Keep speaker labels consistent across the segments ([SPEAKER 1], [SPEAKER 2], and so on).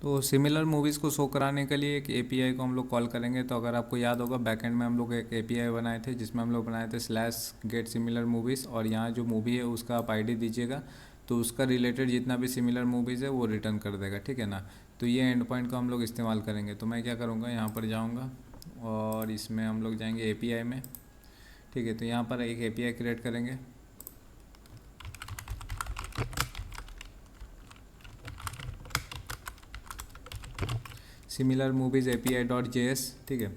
[SPEAKER 1] तो similar movies को show कराने के लिए एक एपीआई को हम लोग कॉल करेंगे। तो अगर आपको याद होगा बैकएंड में हम लोग एक एपीआई बनाए थे जिसमें हम लोग बनाए थे स्लैश गेट सिमिलर मूवीज़, और यहाँ जो मूवी है उसका आप आईडी दीजिएगा तो उसका रिलेटेड जितना भी सिमिलर मूवीज़ है वो रिटर्न कर देगा, ठीक है ना। तो ये एंड पॉइंट को हम लोग इस्तेमाल करेंगे। तो मैं क्या करूँगा, यहाँ पर जाऊँगा और इसमें हम लोग जाएंगे एपीआई में, ठीक है। तो यहाँ पर एक एपीआई क्रिएट करेंगे। Similar movies API dot JS, ठीक है।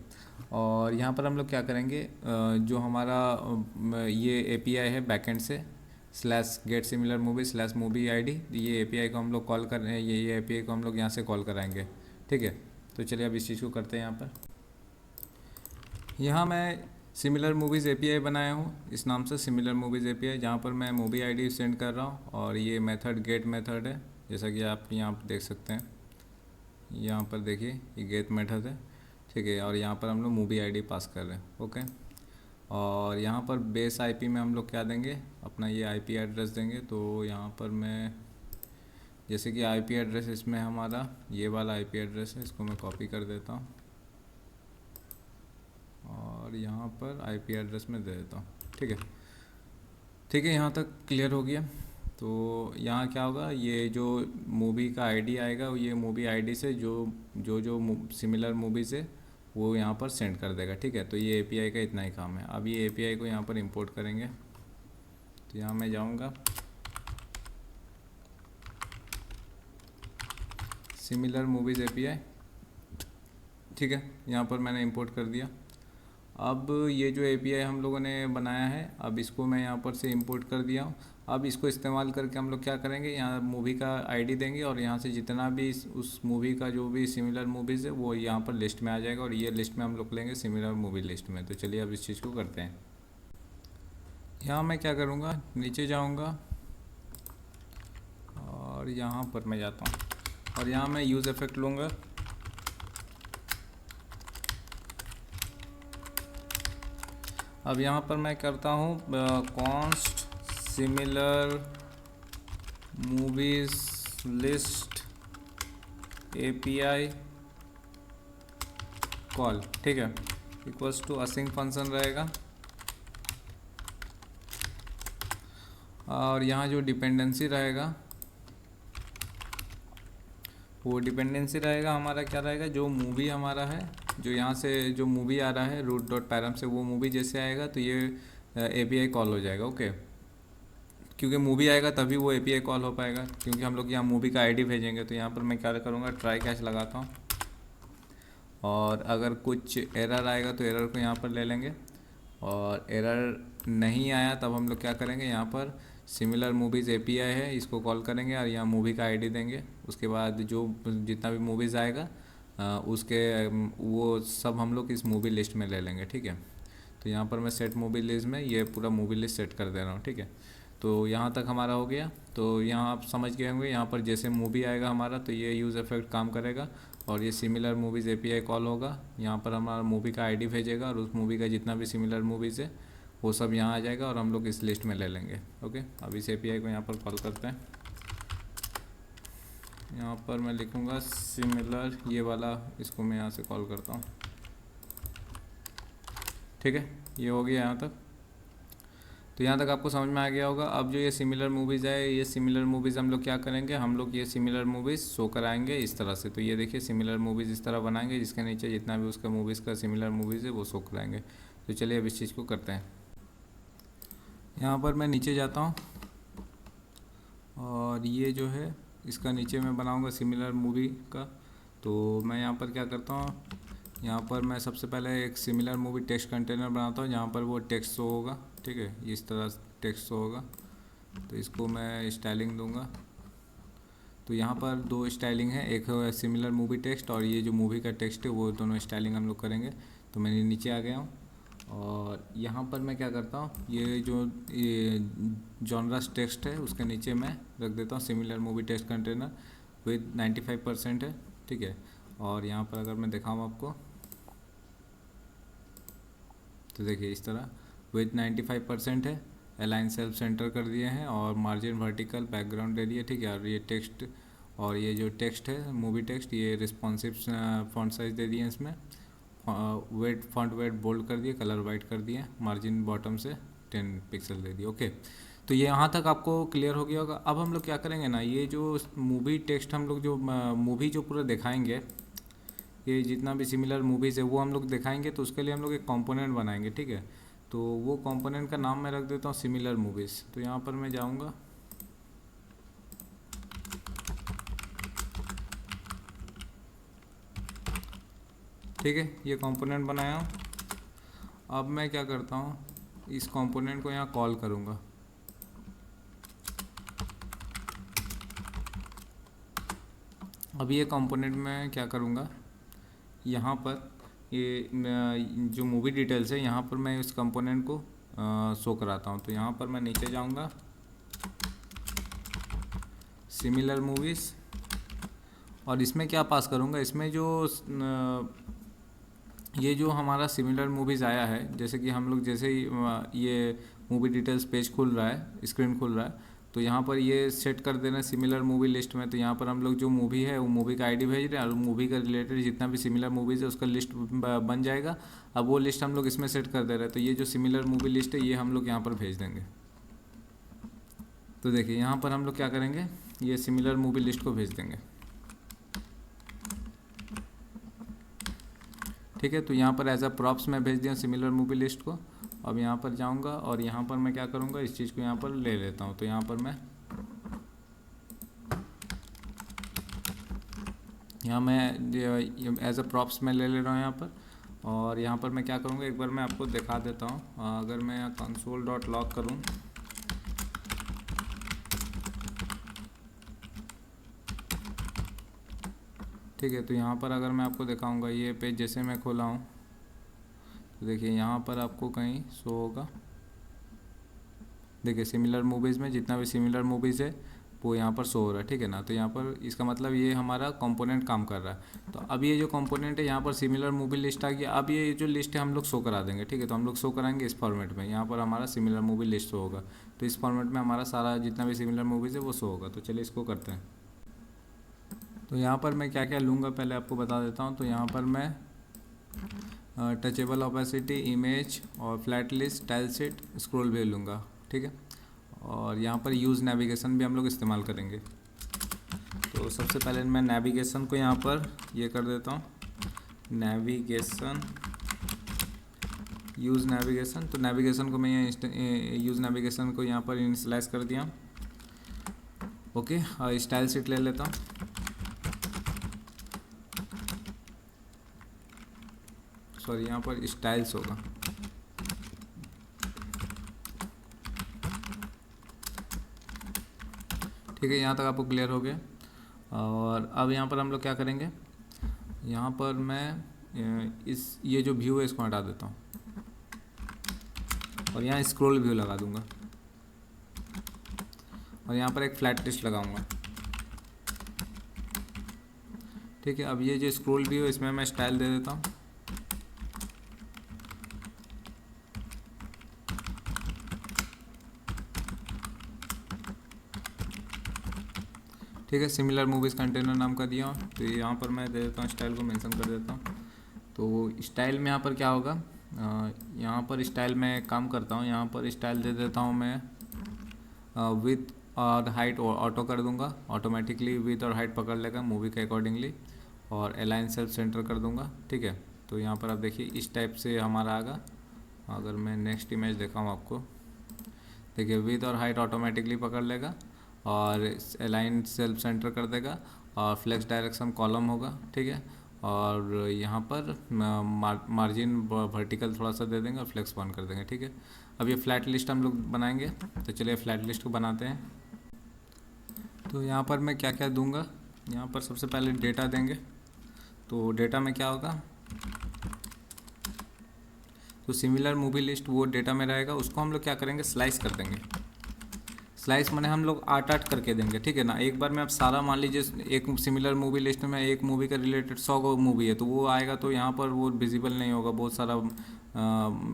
[SPEAKER 1] और यहाँ पर हम लोग क्या करेंगे, जो हमारा ये एपीआई है बैकएंड से slash gate similar movie slash movie ID, ये एपीआई को हम लोग कॉल कर रहे हैं, ये एपीआई को हम लोग यहाँ से कॉल कराएंगे, ठीक है। तो चलिए अब इस चीज़ को करते हैं। यहाँ मैं सिमिलर मूवीज़ एपीआई बनाया हूँ इस नाम से, सिमिलर मूवीज़ एपीआई, जहाँ पर मैं मूवी आईडी सेंड कर रहा हूँ और ये मेथड गेट मेथड है, जैसा कि आप यहाँ पर देख सकते हैं। यहाँ पर देखिए ये गेट मेथड है, ठीक है। और यहाँ पर हम लोग मूवी आईडी पास कर रहे हैं, ओके। और यहाँ पर बेस आईपी में हम लोग क्या देंगे, अपना ये आईपी एड्रेस देंगे। तो यहाँ पर मैं जैसे कि आईपी एड्रेस इसमें हमारा ये वाला आईपी एड्रेस है, इसको मैं कॉपी कर देता हूँ और यहाँ पर आईपी एड्रेस में दे देता हूँ, ठीक है। ठीक है, यहाँ तक क्लियर हो गया। तो यहाँ क्या होगा, ये जो मूवी का आईडी आएगा ये मूवी आईडी से जो सिमिलर मूवीज़ है वो यहाँ पर सेंड कर देगा, ठीक है। तो ये एपीआई का इतना ही काम है। अब ये एपीआई को यहाँ पर इंपोर्ट करेंगे। तो यहाँ मैं जाऊँगा, सिमिलर मूवीज़ एपीआई, ठीक है। यहाँ पर मैंने इंपोर्ट कर दिया। अब ये जो एपीआई हम लोगों ने बनाया है, अब इसको मैं यहाँ पर से इंपोर्ट कर दिया हूँ। अब इसको इस्तेमाल करके हम लोग क्या करेंगे, यहाँ मूवी का आईडी देंगे और यहाँ से जितना भी उस मूवी का जो भी सिमिलर मूवीज़ है वो यहाँ पर लिस्ट में आ जाएगा और ये लिस्ट में हम लोग लेंगे सिमिलर मूवी लिस्ट में। तो चलिए अब इस चीज़ को करते हैं। यहाँ मैं क्या करूँगा, नीचे जाऊँगा और यहाँ पर मैं जाता हूँ और यहाँ मैं यूज़ इफेक्ट लूँगा। अब यहाँ पर मैं करता हूँ const similar movies list API call, ठीक है, इक्वल्स टू असिंक फंक्शन रहेगा। और यहाँ जो डिपेंडेंसी रहेगा वो डिपेंडेंसी रहेगा हमारा क्या रहेगा, जो मूवी हमारा है, जो यहाँ से जो मूवी आ रहा है रूट डॉट पैरम से, वो मूवी जैसे आएगा तो ये एपीआई कॉल हो जाएगा, ओके। क्योंकि मूवी आएगा तभी वो एपीआई कॉल हो पाएगा, क्योंकि हम लोग यहाँ मूवी का आईडी भेजेंगे। तो यहाँ पर मैं क्या करूँगा, ट्राई कैच लगाता हूँ और अगर कुछ एरर आएगा तो एरर को यहाँ पर ले लेंगे। और एरर नहीं आया तब हम लोग क्या करेंगे, यहाँ पर सिमिलर मूवीज़ एपीआई है इसको कॉल करेंगे और यहाँ मूवी का आईडी देंगे। उसके बाद जो जितना भी मूवीज़ आएगा उसके वो सब हम लोग इस मूवी लिस्ट में ले लेंगे, ठीक है। तो यहाँ पर मैं सेट मूवी लिस्ट में ये पूरा मूवी लिस्ट सेट कर दे रहा हूँ, ठीक है। तो यहाँ तक हमारा हो गया। तो यहाँ आप समझ गए होंगे, यहाँ पर जैसे मूवी आएगा हमारा तो ये यूज़ इफेक्ट काम करेगा और ये सिमिलर मूवीज़ एपीआई कॉल होगा। यहाँ पर हमारा मूवी का आईडी भेजेगा और उस मूवी का जितना भी सिमिलर मूवीज़ है वो सब यहाँ आ जाएगा और हम लोग इस लिस्ट में ले लेंगे, ओके। अब इस एपीआई को यहाँ पर कॉल करते हैं। यहाँ पर मैं लिखूँगा सिमिलर, ये वाला इसको मैं यहाँ से कॉल करता हूँ, ठीक है। ये हो गया यहाँ तक। तो यहाँ तक आपको समझ में आ गया होगा। अब जो ये सिमिलर मूवीज़ है, ये सिमिलर मूवीज़ हम लोग क्या करेंगे, हम लोग ये सिमिलर मूवीज़ शो कराएंगे इस तरह से। तो ये देखिए सिमिलर मूवीज़ इस तरह बनाएंगे जिसके नीचे जितना भी उसका मूवीज़ का सिमिलर मूवीज़ है वो शो कराएंगे। तो चलिए अब इस चीज़ को करते हैं। यहाँ पर मैं नीचे जाता हूँ और ये जो है इसका नीचे मैं बनाऊँगा सिमिलर मूवी का। तो मैं यहाँ पर क्या करता हूँ, यहाँ पर मैं सबसे पहले एक सिमिलर मूवी टेक्स्ट कंटेनर बनाता हूँ जहाँ पर वो टेक्स्ट शो होगा, ठीक है। इस तरह टेक्स्ट शो होगा। तो इसको मैं स्टाइलिंग दूंगा। तो यहाँ पर दो स्टाइलिंग है, एक है सिमिलर मूवी टेक्स्ट और ये जो मूवी का टेक्स्ट है वो दोनों स्टाइलिंग हम लोग करेंगे। तो मैं नीचे आ गया हूँ और यहाँ पर मैं क्या करता हूँ, ये जो ये जॉनरस टेक्स्ट है उसके नीचे मैं रख देता हूँ similar movie text container with 95% है, ठीक है। और यहाँ पर अगर मैं दिखाऊँ आपको तो देखिए इस तरह विथ 95% है, अलाइन सेल्फ सेंटर कर दिए हैं और मार्जिन वर्टिकल बैकग्राउंड एरिया, ठीक है। और ये टेक्स्ट और ये जो टेक्स्ट है मूवी टेक्स्ट, ये रिस्पॉन्सिव फॉन्ट साइज दे दिए इसमें, वेट फॉन्ट वेट बोल्ड कर दिए, कलर वाइट कर दिए, मार्जिन बॉटम से 10 पिक्सल दे दिए। ओके, तो ये यहाँ तक आपको क्लियर हो गया होगा। अब हम लोग क्या करेंगे ना, ये जो मूवी टेक्स्ट हम लोग जो मूवी जो पूरा दिखाएंगे, ये जितना भी सिमिलर मूवीज़ है वो हम लोग दिखाएंगे, तो उसके लिए हम लोग एक कंपोनेंट बनाएंगे, ठीक है। तो वो कंपोनेंट का नाम मैं रख देता हूँ सिमिलर मूवीज़। तो यहाँ पर मैं जाऊँगा, ठीक है, ये कंपोनेंट बनाया। अब मैं क्या करता हूँ, इस कंपोनेंट को यहाँ कॉल करूँगा। अब ये कंपोनेंट में क्या करूँगा, यहाँ पर ये जो मूवी डिटेल्स है यहाँ पर मैं इस कंपोनेंट को शो कराता हूँ। तो यहाँ पर मैं नीचे जाऊँगा, सिमिलर मूवीज़, और इसमें क्या पास करूँगा, इसमें जो ये जो हमारा सिमिलर मूवीज़ आया है, जैसे कि हम लोग जैसे ही ये मूवी डिटेल्स पेज खुल रहा है, स्क्रीन खुल रहा है, तो यहाँ पर ये सेट कर देना सिमिलर मूवी लिस्ट में। तो यहाँ पर हम लोग जो मूवी है वो मूवी का आईडी भेज रहे हैं, और मूवी का रिलेटेड जितना भी सिमिलर मूवीज़ है उसका लिस्ट बन जाएगा। अब वो लिस्ट हम लोग इसमें सेट कर दे रहे हैं, तो ये जो सिमिलर मूवी लिस्ट है ये हम लोग यहाँ पर भेज देंगे। तो देखिए यहाँ पर हम लोग क्या करेंगे, ये सिमिलर मूवी लिस्ट को भेज देंगे, ठीक है। तो यहाँ पर एज अ प्रॉप्स मैं भेज दिया सिमिलर मूवी लिस्ट को। अब यहाँ पर जाऊँगा और यहाँ पर मैं क्या करूँगा, इस चीज़ को यहाँ पर ले लेता हूँ। तो यहाँ पर मैं एज अ प्रॉप्स में ले रहा हूँ यहाँ पर। और यहाँ पर मैं क्या करूँगा, एक बार मैं आपको दिखा देता हूँ। अगर मैं यहाँ console.log करूँ, ठीक है, तो यहाँ पर अगर मैं आपको दिखाऊंगा, ये पेज जैसे मैं खोला हूँ, तो देखिए यहाँ पर आपको कहीं शो होगा, देखिए सिमिलर मूवीज़ में जितना भी सिमिलर मूवीज़ है वो यहाँ पर शो हो रहा है, ठीक है ना। तो यहाँ पर इसका मतलब ये हमारा कंपोनेंट काम कर रहा है। तो अब ये जो कंपोनेंट है यहाँ पर सिमिलर मूवी लिस्ट आ गया। अब ये जो लिस्ट है हम लोग शो करा देंगे, ठीक है। तो हम लोग शो कराएंगे इस फॉर्मेट में, यहाँ पर हमारा सिमिलर मूवी लिस्ट शो होगा। तो इस फॉर्मेट में हमारा सारा जितना भी सिमिलर मूवीज़ है वो शो होगा। तो चलिए इसको करते हैं। तो यहाँ पर मैं क्या क्या लूँगा पहले आपको बता देता हूँ। तो यहाँ पर मैं टचेबल ओपेसिटी, इमेज और flat list, tile set, scroll view लूँगा, ठीक है। और यहाँ पर यूज़ नेविगेशन भी हम लोग इस्तेमाल करेंगे। तो सबसे पहले मैं नेविगेशन को यहाँ पर ये कर देता हूँ, नेविगेशन, यूज़ नेविगेशन। तो नेविगेशन को मैं यूज़ नेविगेशन को यहाँ पर इनिशियलाइज कर दिया, ओके। और स्टाइल सीट ले लेता हूँ, सॉरी यहाँ पर स्टाइल्स होगा, ठीक है। यहाँ तक आपको क्लियर हो गया। और अब यहाँ पर हम लोग क्या करेंगे, यहाँ पर मैं ये जो व्यू है इसको हटा देता हूँ और यहाँ स्क्रॉल व्यू लगा दूँगा और यहाँ पर एक फ्लैट लिस्ट लगाऊँगा, ठीक है। अब ये जो स्क्रॉल व्यू है इसमें मैं स्टाइल दे देता हूँ, ठीक है। सिमिलर मूवीज़ कंटेनर नाम का दिया। तो यहाँ पर मैं दे देता हूँ, स्टाइल को मेंशन कर देता हूँ। तो स्टाइल में यहाँ पर क्या होगा, यहाँ पर स्टाइल में काम करता हूँ, यहाँ पर स्टाइल दे देता हूँ मैं विथ और हाइट ऑटो कर दूँगा, ऑटोमेटिकली विथ और हाइट पकड़ लेगा मूवी के अकॉर्डिंगली, और अलाइन सेल्फ सेंटर कर दूँगा, ठीक है। तो यहाँ पर आप देखिए इस टाइप से हमारा आएगा। अगर मैं नेक्स्ट इमेज दिखाऊँ आपको, देखिए विथ और हाइट ऑटोमेटिकली पकड़ लेगा और अलाइन सेल्फ सेंटर कर देगा और फ्लेक्स डायरेक्शन कॉलम होगा, ठीक है। और यहाँ पर मार्जिन वर्टिकल थोड़ा सा दे देंगे और फ्लेक्स 1 कर देंगे, ठीक है। अब ये फ्लैट लिस्ट हम लोग बनाएंगे। तो चलिए फ्लैट लिस्ट को बनाते हैं। तो यहाँ पर मैं क्या क्या दूंगा, यहाँ पर सबसे पहले डेटा देंगे। तो डेटा में क्या होगा, तो सिमिलर मूवी लिस्ट वो डेटा में रहेगा, उसको हम लोग क्या करेंगे, स्लाइस कर देंगे। स्लाइस मैंने हम लोग 8-8 करके देंगे, ठीक है ना। एक बार में आप सारा मान लीजिए एक सिमिलर मूवी लिस्ट में एक मूवी का रिलेटेड 100 मूवी है, तो वो आएगा तो यहाँ पर वो विजिबल नहीं होगा, बहुत सारा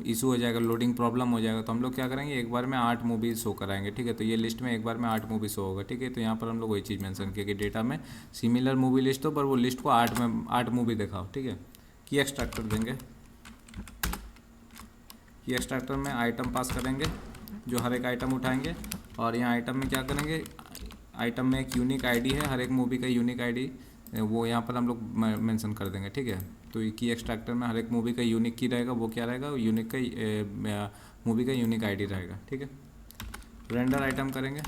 [SPEAKER 1] इशू हो जाएगा, लोडिंग प्रॉब्लम हो जाएगा। तो हम लोग क्या करेंगे, एक बार में 8 मूवी शो कराएंगे, ठीक है। तो ये लिस्ट में एक बार में 8 मूवी शो होगा, ठीक है। तो यहाँ पर हम लोग वही चीज़ मेंशन किया कि डेटा में सिमिलर मूवी लिस्ट हो, पर वो लिस्ट को 8 मूवी दिखाओ, ठीक है। की एक्सट्रैक्टर देंगे, की एक्सट्रैक्टर में आइटम पास करेंगे, जो हर एक आइटम उठाएंगे, और यहाँ आइटम में क्या करेंगे, आइटम में एक यूनिक आईडी है, हर एक मूवी का यूनिक आईडी वो यहाँ पर हम लोग मेंशन कर देंगे, ठीक है। तो की एक्सट्रैक्टर में हर एक मूवी का यूनिक की रहेगा, वो क्या रहेगा, यूनिक का मूवी का यूनिक आईडी रहेगा, ठीक है। रेंडर आइटम करेंगे,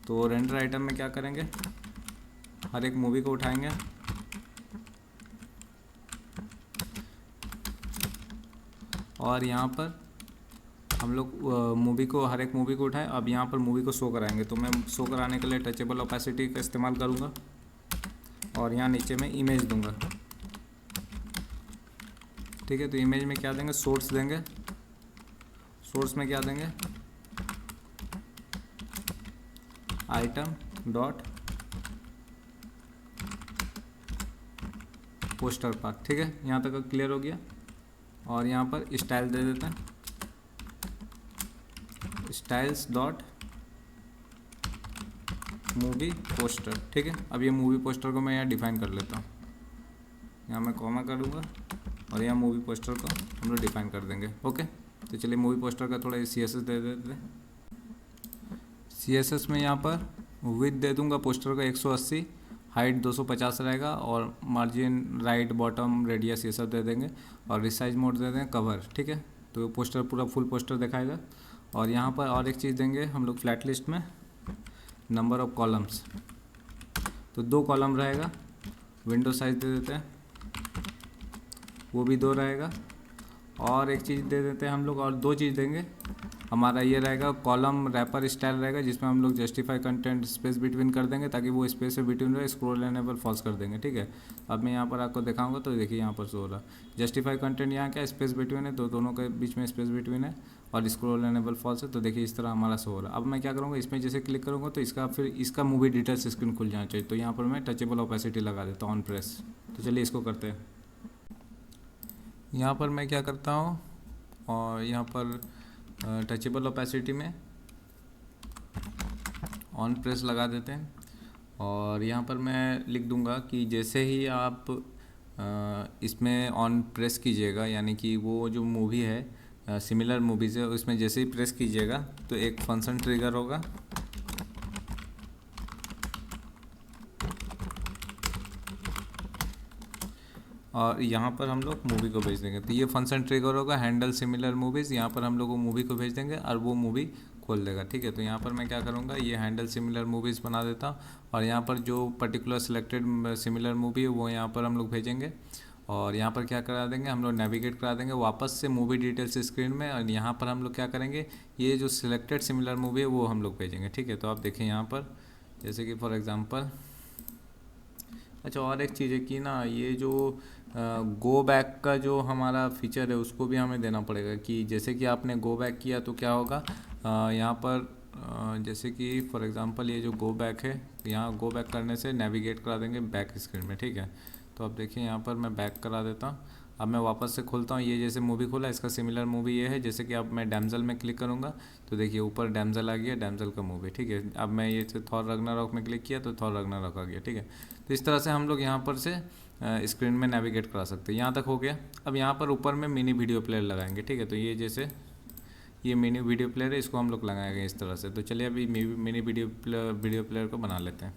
[SPEAKER 1] तो रेंडर आइटम में क्या करेंगे, हर एक मूवी को उठाएंगे, और यहाँ पर हम लोग मूवी को, हर एक मूवी को उठाएं। अब यहाँ पर मूवी को शो कराएंगे, तो मैं शो कराने के लिए टचेबल ओपेसिटी का इस्तेमाल करूँगा, और यहाँ नीचे में इमेज दूंगा, ठीक है। तो इमेज में क्या देंगे, सोर्स देंगे, सोर्स में क्या देंगे, आइटम डॉट पोस्टर पाथ, ठीक है। यहाँ तक क्लियर हो गया। और यहाँ पर स्टाइल दे देते हैं, स्टाइल्स डॉट मूवी पोस्टर, ठीक है। अब ये मूवी पोस्टर को मैं यहाँ डिफाइन कर लेता हूँ, यहाँ मैं कॉमा करूँगा, और यहाँ मूवी पोस्टर को हम लोग डिफाइन कर देंगे, ओके। तो चलिए मूवी पोस्टर का थोड़ा CSS दे देते हैं। CSS में यहाँ पर विड्थ दे दूँगा पोस्टर का 180, हाइट 250 रहेगा, और मार्जिन राइट बॉटम रेडियस ये सब दे देंगे, और रिसाइज मोड दे देंगे कवर, ठीक है। तो पोस्टर पूरा फुल पोस्टर दिखाएगा। और यहाँ पर और एक चीज़ देंगे हम लोग फ्लैट लिस्ट में, नंबर ऑफ कॉलम्स, तो 2 कॉलम रहेगा। विंडो साइज दे देते हैं, वो भी 2 रहेगा। और एक चीज़ दे देते हैं हम लोग, और 2 चीज़ देंगे, हमारा ये रहेगा कॉलम रैपर स्टाइल रहेगा, जिसमें हम लोग जस्टिफाई कंटेंट स्पेस बिटवीन कर देंगे, ताकि वो स्पेस से बिटवीन रहे, स्क्रॉल एनेबल फॉल्स कर देंगे, ठीक है। अब मैं यहाँ पर आपको दिखाऊंगा, तो देखिए यहाँ पर शो हो रहा जस्टिफाई कंटेंट, यहाँ क्या स्पेस बिटवीन है, तो दोनों के बीच में स्पेस बिटवीन है, और स्क्रॉल एनेबल फॉल्स है। तो देखिए इस तरह हमारा शो हो रहा है। अब मैं क्या करूँगा, इसमें जैसे क्लिक करूँगा तो इसका फिर इसका मूवी डिटेल्स स्क्रीन खुल जाना चाहिए। तो यहाँ पर मैं टचेबल ओपेसिटी लगा देता हूँ ऑन प्रेस। तो चलिए इसको करते हैं। यहाँ पर मैं क्या करता हूँ, और यहाँ पर टचेबल ओपेसिटी में ऑन प्रेस लगा देते हैं, और यहाँ पर मैं लिख दूंगा कि जैसे ही आप इसमें ऑन प्रेस कीजिएगा, यानी कि वो जो मूवी है सिमिलर मूवीज़ है, उसमें जैसे ही प्रेस कीजिएगा तो एक फंक्शन ट्रिगर होगा, और यहाँ पर हम लोग मूवी को भेज देंगे। तो ये फंक्शन ट्रिगर होगा, हैंडल सिमिलर मूवीज़, यहाँ पर हम लोग वो मूवी को भेज देंगे और वो मूवी खोल देगा, ठीक है। तो यहाँ पर मैं क्या करूँगा, ये हैंडल सिमिलर मूवीज़ बना देता हूँ, और यहाँ पर जो पर्टिकुलर सिलेक्टेड सिमिलर मूवी है वो यहाँ पर हम लोग भेजेंगे, और यहाँ पर क्या करा देंगे, हम लोग नेविगेट करा देंगे वापस से मूवी डिटेल्स स्क्रीन में, और यहाँ पर हम लोग क्या करेंगे, ये जो सिलेक्टेड सिमिलर मूवी है वो हम लोग भेजेंगे, ठीक है। तो आप देखें यहाँ पर, जैसे कि फॉर एग्ज़ाम्पल, अच्छा और एक चीज़ है कि ना, ये जो गो बैक का जो हमारा फीचर है उसको भी हमें देना पड़ेगा, कि जैसे कि आपने गो बैक किया तो क्या होगा, यहाँ पर जैसे कि फॉर एग्ज़ाम्पल ये जो गो बैक है, यहाँ गो बैक करने से नेविगेट करा देंगे बैक स्क्रीन में, ठीक है। तो अब देखिए यहाँ पर मैं बैक करा देता हूँ। अब मैं वापस से खोलता हूँ, ये जैसे मूवी खोला, इसका सिमिलर मूवी ये है। जैसे कि अब मैं डैमज़ल में क्लिक करूँगा तो देखिए ऊपर डैमज़ल आ गया, डैमज़ल का मूवी, ठीक है। अब मैं ये थॉर रग्नारॉक में क्लिक किया तो थॉर रग्नारॉक आ गया, ठीक है। तो इस तरह से हम लोग यहाँ पर से स्क्रीन में नेविगेट करा सकते हैं। यहाँ तक हो गया। अब यहाँ पर ऊपर में मिनी वीडियो प्लेयर लगाएंगे, ठीक है। तो ये जैसे ये मिनी वीडियो प्लेयर है, इसको हम लोग लगाएंगे इस तरह से। तो चलिए अभी मिनी वीडियो प्लेयर को बना लेते हैं।